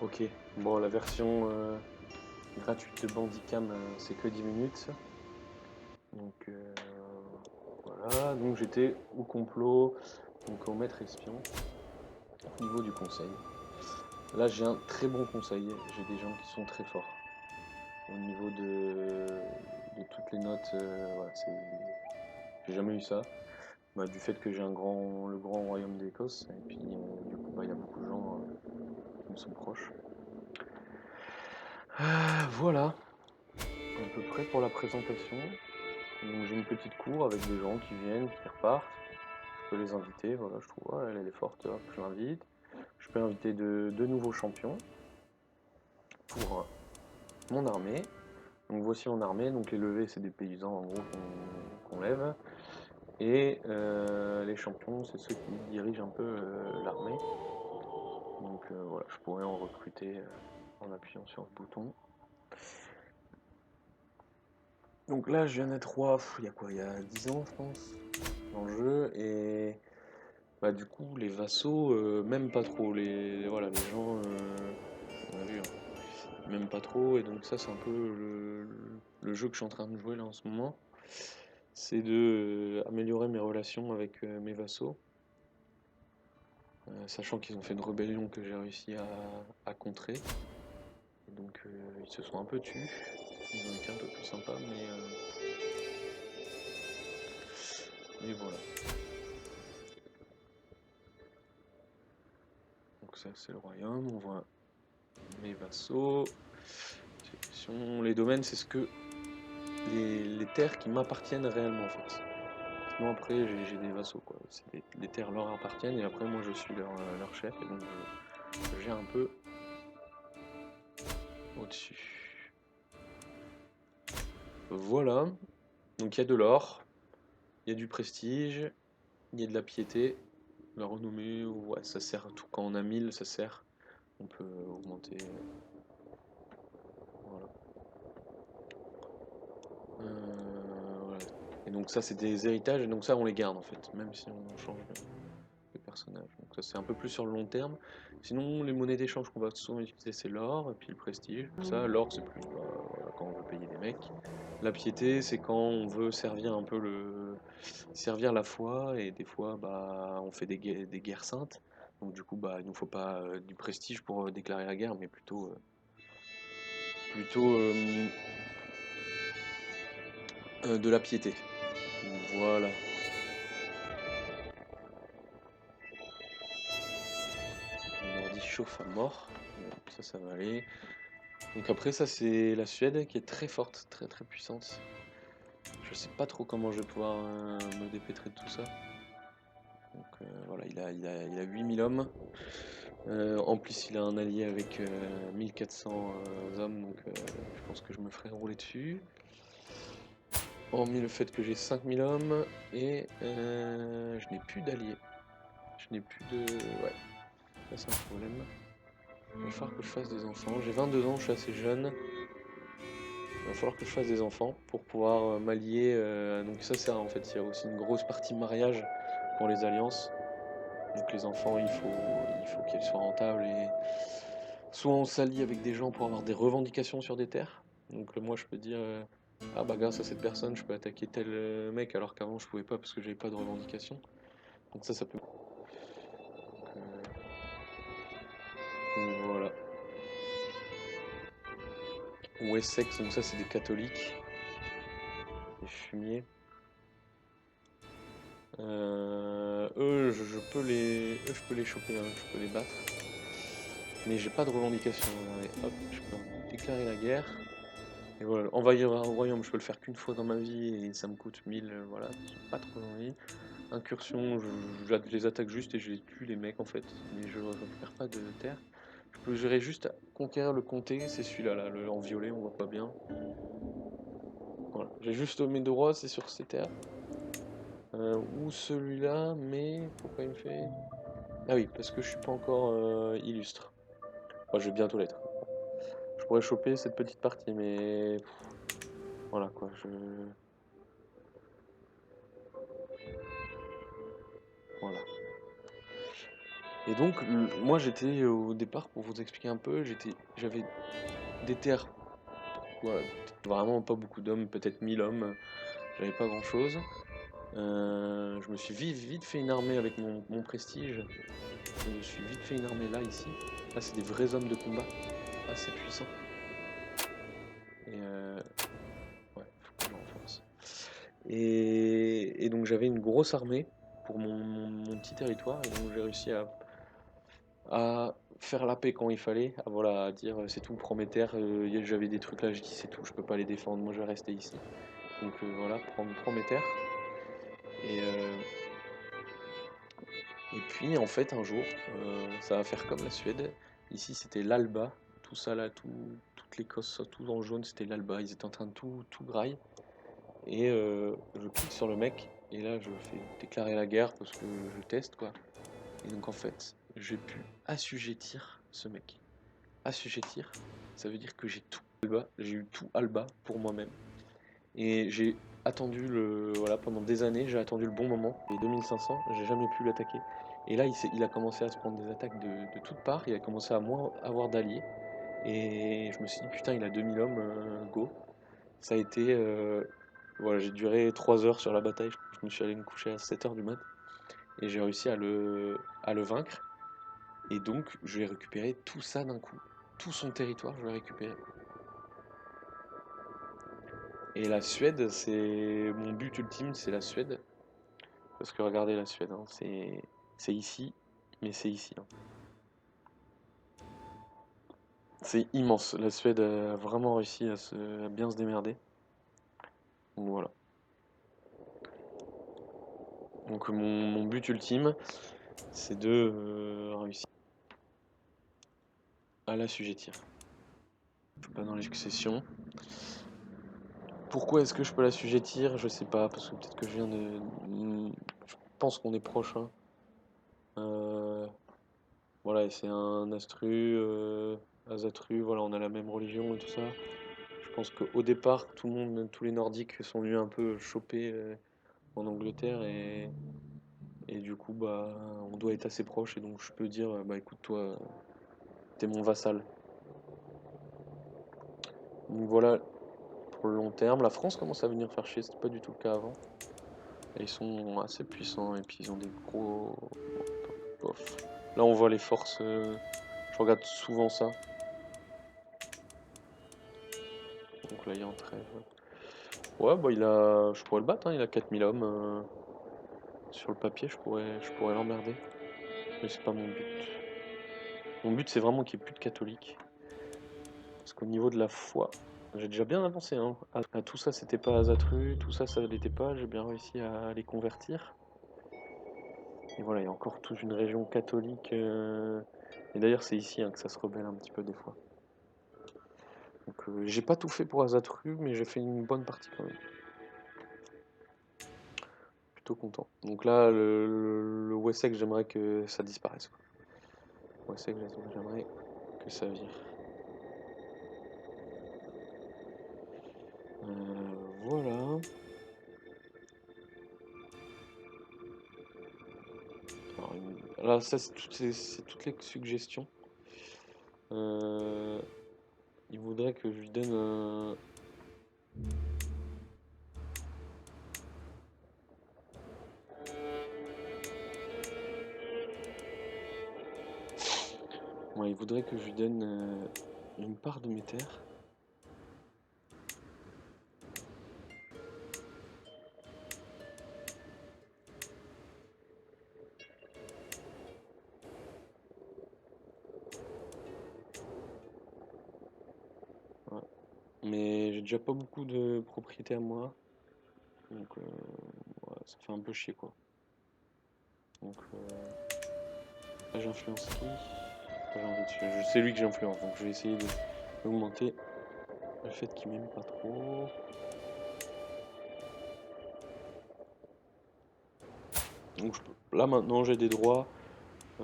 Ok, bon, la version gratuite de Bandicam, c'est que 10 minutes. Donc voilà, donc j'étais au complot, donc au maître espion, au niveau du conseil. Là, j'ai un très bon conseil, j'ai des gens qui sont très forts. Au niveau de toutes les notes, voilà, j'ai jamais eu ça. Bah, du fait que j'ai le grand royaume d'Écosse, et puis du coup, bah, il y a beaucoup de gens qui me sont proches. Voilà, à peu près pour la présentation. Donc j'ai une petite cour avec des gens qui viennent, qui repartent. Je peux les inviter, voilà, je trouve, ouais, elle est forte, hop, je l'invite. Je peux inviter deux nouveaux champions pour mon armée. Donc voici mon armée, donc les levées c'est des paysans en gros qu'on lève. Et les champions c'est ceux qui dirigent un peu l'armée. Donc voilà, je pourrais en recruter en appuyant sur le bouton. Donc là je viens d'être roi, il y a quoi, il y a 10 ans je pense, dans le jeu. Et bah du coup les vassaux, même pas trop, voilà, les gens, on a vu, hein, même pas trop. Et donc ça c'est un peu le jeu que je suis en train de jouer là en ce moment. C'est de améliorer mes relations avec mes vassaux. Sachant qu'ils ont fait une rébellion que j'ai réussi à contrer. Et donc ils se sont un peu tus. Ils ont été un peu plus sympas, mais voilà. Donc ça c'est le royaume, on voit mes vassaux. Les domaines c'est ce que les terres qui m'appartiennent réellement en fait. Sinon après j'ai des vassaux quoi. Les terres leur appartiennent et après moi je suis leur chef et donc je gère un peu au-dessus. Voilà, donc il y a de l'or, il y a du prestige, il y a de la piété, la renommée, ouais, ça sert à tout. Quand on a 1000, ça sert. On peut augmenter. Voilà. Voilà. Et donc ça, c'est des héritages, et donc ça, on les garde en fait, même si on change de personnage. Donc ça, c'est un peu plus sur le long terme. Sinon, les monnaies d'échange qu'on va souvent utiliser, c'est l'or, et puis le prestige. Ça, l'or, c'est plus voilà, quand on veut payer des mecs. La piété, c'est quand on veut servir un peu servir la foi, et des fois, bah, on fait des guerres saintes. Donc du coup, bah, il nous faut pas du prestige pour déclarer la guerre, mais plutôt de la piété. Voilà. Mon ordi chauffe à mort. Donc ça va aller. Donc après, ça c'est la Suède qui est très forte, très très puissante. Je sais pas trop comment je vais pouvoir me dépêtrer de tout ça. Donc voilà, il a 8000 hommes. En plus, il a un allié avec 1400 hommes, donc je pense que je me ferai rouler dessus. Hormis le fait que j'ai 5000 hommes et je n'ai plus d'alliés. Je n'ai plus de... Ouais, ça c'est un problème. Il va falloir que je fasse des enfants. J'ai 22 ans, je suis assez jeune. Il va falloir que je fasse des enfants pour pouvoir m'allier. Donc ça c'est en fait, il y a aussi une grosse partie mariage pour les alliances. Donc les enfants, il faut qu'elles soient rentables et soit on s'allie avec des gens pour avoir des revendications sur des terres. Donc moi je peux dire ah bah grâce à cette personne je peux attaquer tel mec alors qu'avant je pouvais pas parce que j'avais pas de revendication. Donc ça peut. Voilà. Wessex, donc ça c'est des catholiques, des fumiers. Je peux les choper, hein, je peux les battre. Mais j'ai pas de revendication. Allez, hop, je peux déclarer la guerre. Et voilà, envahir un royaume, je peux le faire qu'une fois dans ma vie et ça me coûte 1000, voilà, j'ai pas trop envie. Incursion, je les attaque juste et je les tue les mecs en fait. Mais je récupère pas de terre. Je peux gérer juste conquérir le comté, c'est celui-là, là, en violet, on voit pas bien. Voilà, j'ai juste mes deux rois, c'est sur ces terres. Ou celui-là, mais pourquoi il me fait... Ah oui, parce que je suis pas encore illustre. Enfin, je vais bientôt l'être. Je pourrais choper cette petite partie, mais voilà quoi. Voilà. Et donc, moi j'étais au départ, pour vous expliquer un peu, j'avais des terres, voilà, vraiment pas beaucoup d'hommes, peut-être 1000 hommes, j'avais pas grand-chose. Je me suis vite fait une armée avec mon prestige. Je me suis vite fait une armée là, ici. Là, c'est des vrais hommes de combat, assez puissants. Et ouais, faut que je renforce. Et donc j'avais une grosse armée pour mon petit territoire, et donc j'ai réussi à faire la paix quand il fallait, voilà, à dire c'est tout, prends mes terres, j'avais des trucs là, j'ai dit c'est tout, je peux pas les défendre, moi je vais rester ici. Donc voilà, prends mes terres. Et, euh, et puis en fait un jour, ça va faire comme la Suède, ici c'était l'Alba, tout ça là, toute l'Écosse, tout en jaune, c'était l'Alba, ils étaient en train de tout graille. Et je clique sur le mec, et là je fais déclarer la guerre parce que je teste quoi. Et donc en fait, j'ai pu assujettir ce mec. Assujettir, ça veut dire que j'ai tout Alba, j'ai eu tout Alba pour moi-même. Et j'ai attendu voilà, pendant des années, j'ai attendu le bon moment. Et 2500, j'ai jamais pu l'attaquer. Et là, il a commencé à se prendre des attaques de toutes parts, il a commencé à moins avoir d'alliés. Et je me suis dit, putain, il a 2000 hommes, go. Ça a été, voilà, j'ai duré 3 heures sur la bataille, je me suis allé me coucher à 7 heures du mat. Et j'ai réussi à le vaincre. Et donc, je vais récupérer tout ça d'un coup. Tout son territoire, je vais récupérer. Et la Suède, c'est mon but ultime, c'est la Suède. Parce que regardez la Suède, hein, c'est ici, mais c'est ici, hein. C'est immense. La Suède a vraiment réussi à bien se démerder. Donc voilà. Donc mon but ultime, c'est de réussir à l'assujettir. Je suis pas dans les successions. Pourquoi est-ce que je peux l'assujettir? Je sais pas, parce que peut-être que je viens de. Je pense qu'on est proche, hein. Voilà, et c'est un Asatru, voilà, on a la même religion et tout ça. Je pense qu'au départ, tous les Nordiques sont venus un peu choper en Angleterre, et du coup, bah, on doit être assez proche, et donc je peux dire, bah écoute, toi, t'es mon vassal. Donc voilà, pour le long terme, la France commence à venir faire chier, c'était pas du tout le cas avant. Et ils sont assez puissants, et puis ils ont des gros. Bof. Là, on voit les forces, je regarde souvent ça. Donc là, il est en trêve. Ouais, bah je pourrais le battre, hein, il a 4000 hommes. Sur le papier, je pourrais l'emmerder. Mais c'est pas mon but. Mon but, c'est vraiment qu'il n'y ait plus de catholiques. Parce qu'au niveau de la foi, j'ai déjà bien avancé, hein. Tout ça, c'était pas Azatru, tout ça, ça l'était pas. J'ai bien réussi à les convertir. Et voilà, il y a encore toute une région catholique. Et d'ailleurs, c'est ici, hein, que ça se rebelle un petit peu des fois. Donc, j'ai pas tout fait pour Azatru, mais j'ai fait une bonne partie quand même. Plutôt content. Donc là, le Wessex, j'aimerais que ça disparaisse, quoi. Wessex, j'aimerais que ça vire. Voilà. Alors, là, ça, c'est toutes les suggestions. Il voudrait que je lui donne un. Ouais, il voudrait que je lui donne une part de mes terres. Ouais. Mais j'ai déjà pas beaucoup de propriétés à moi. Donc, ouais, ça fait un peu chier, quoi. Donc, là, j'influence qui? C'est lui que j'influence, donc je vais essayer d'augmenter le fait qu'il m'aime pas trop. Donc là maintenant j'ai des droits,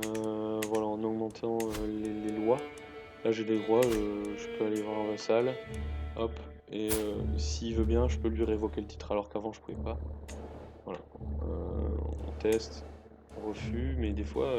voilà, en augmentant les lois. Là j'ai des droits, je peux aller voir un vassal, hop, et s'il veut bien je peux lui révoquer le titre alors qu'avant je pouvais pas. Voilà, on teste, on refus, mais des fois